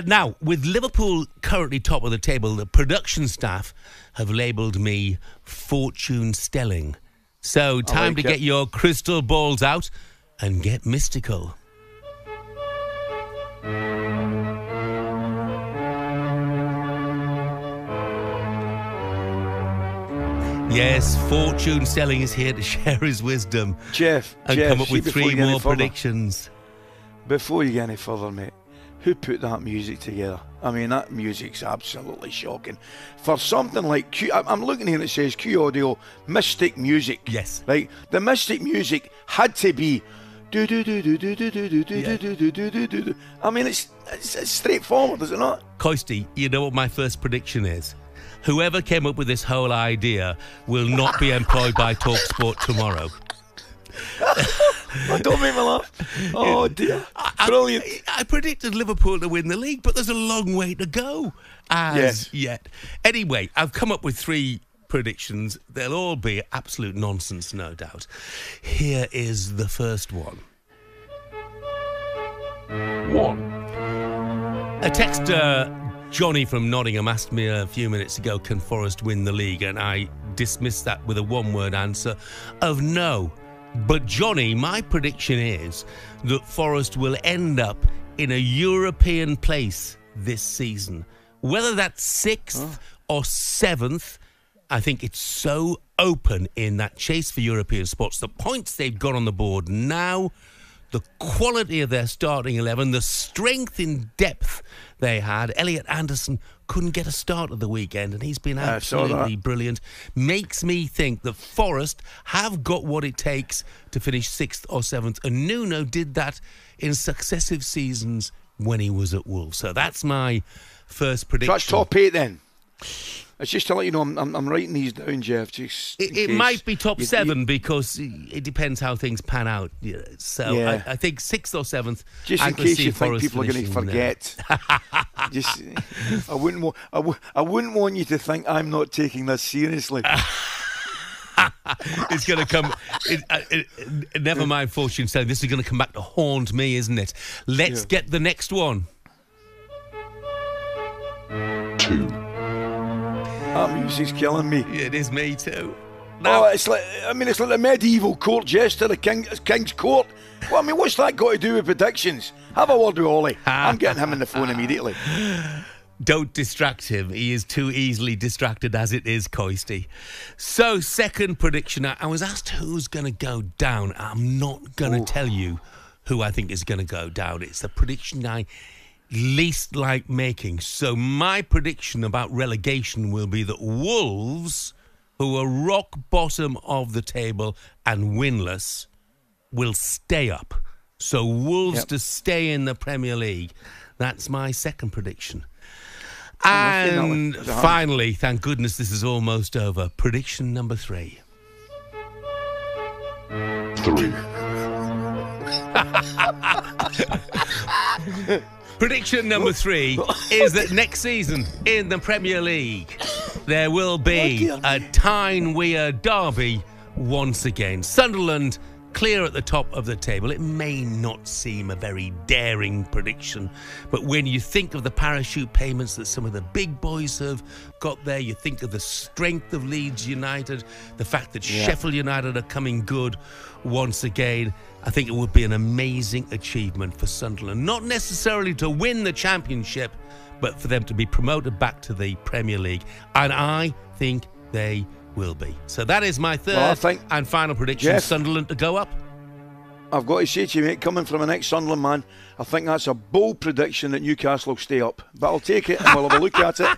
Now, with Liverpool currently top of the table, the production staff have labelled me Fortune Stelling. So, time to get your crystal balls out and get mystical. Yes, Fortune Stelling is here to share his wisdom. Jeff, come up with 3 more predictions. Before you get any further, mate, who put that music together? I mean, that music's absolutely shocking. For something like Q, I'm looking here and it says Q Audio Mystic Music. Yes. Right? The Mystic Music had to be I mean, it's straightforward, is it not? Coisty, you know what my first prediction is? Whoever came up with this whole idea will not be employed by talkSPORT tomorrow. Oh, don't make me laugh. Oh, dear. Brilliant. I predicted Liverpool to win the league, but there's a long way to go yet. Anyway, I've come up with 3 predictions. They'll all be absolute nonsense, no doubt. Here is the first one. A texter, Johnny from Nottingham, asked me a few minutes ago, can Forest win the league? And I dismissed that with a one-word answer of no. But Johnny, my prediction is that Forest will end up in a European place this season. Whether that's 6th or 7th, I think it's so open in that chase for European spots. The points they've got on the board now, the quality of their starting 11, the strength in depth they had. Elliot Anderson couldn't get a start at the weekend, and he's been absolutely brilliant. Makes me think that Forest have got what it takes to finish 6th or 7th. And Nuno did that in successive seasons when he was at Wolves. So that's my first prediction. So that's top 8 then. It's just to let you know, I'm writing these down, Jeff. It might be top 7 because it depends how things pan out. So I think 6th or 7th. Just in case you think people are going to forget. I wouldn't want you to think I'm not taking this seriously. It's going to come. Never mind, Fortune saying this is going to come back to haunt me, isn't it? Let's get the next one. 2. That music's killing me. It is me too. Now, it's like the medieval court jester, the king's court. Well, I mean, what's that got to do with predictions? Have a word with Ollie. I'm getting him on the phone immediately. Don't distract him. He is too easily distracted as it is, Coisty. So, second prediction. I was asked who's going to go down. I'm not going to tell you who I think is going to go down. It's the prediction I least like making. So my prediction about relegation will be that Wolves, who are rock bottom of the table and winless, will stay up. So Wolves to stay in the Premier League. That's my second prediction. And finally, thank goodness this is almost over, prediction number 3. 3. Prediction number 3 is that next season in the Premier League there will be a Tyne-Wear derby once again. Sunderland clear at the top of the table. It may not seem a very daring prediction, but when you think of the parachute payments that some of the big boys have got there, you think of the strength of Leeds United, the fact that Sheffield United are coming good once again, I think it would be an amazing achievement for Sunderland. Not necessarily to win the championship, but for them to be promoted back to the Premier League. And I think they will be. So that is my third and final prediction. Jeff, Sunderland to go up. I've got to say to you, mate, coming from an ex-Sunderland man, I think that's a bold prediction that Newcastle will stay up. But I'll take it and we'll have a look at it.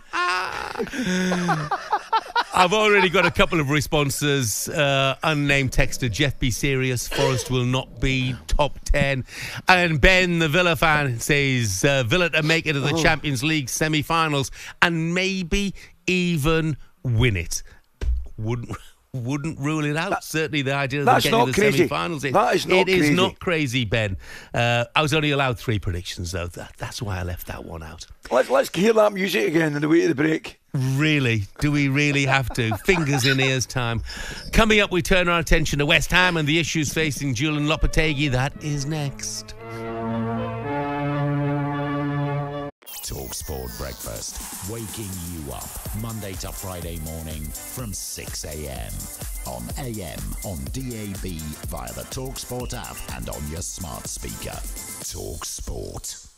I've already got a couple of responses. Unnamed texter, Jeff, be serious. Forest will not be top 10. And Ben, the Villa fan, says Villa to make it to the Champions League semi-finals and maybe even win it. Wouldn't rule it out. Certainly the idea of getting to the semi-finals. That is not crazy. It is not crazy, Ben. I was only allowed 3 predictions, though. That's why I left that one out. Let's hear that music again on the way to the break. Really? Do we really have to? Fingers in ears time. Coming up, we turn our attention to West Ham and the issues facing Julian Lopetegui. That is next. talkSPORT Breakfast, waking you up Monday to Friday morning from 6 a.m. on AM, on DAB, via the talkSPORT app and on your smart speaker. talkSPORT.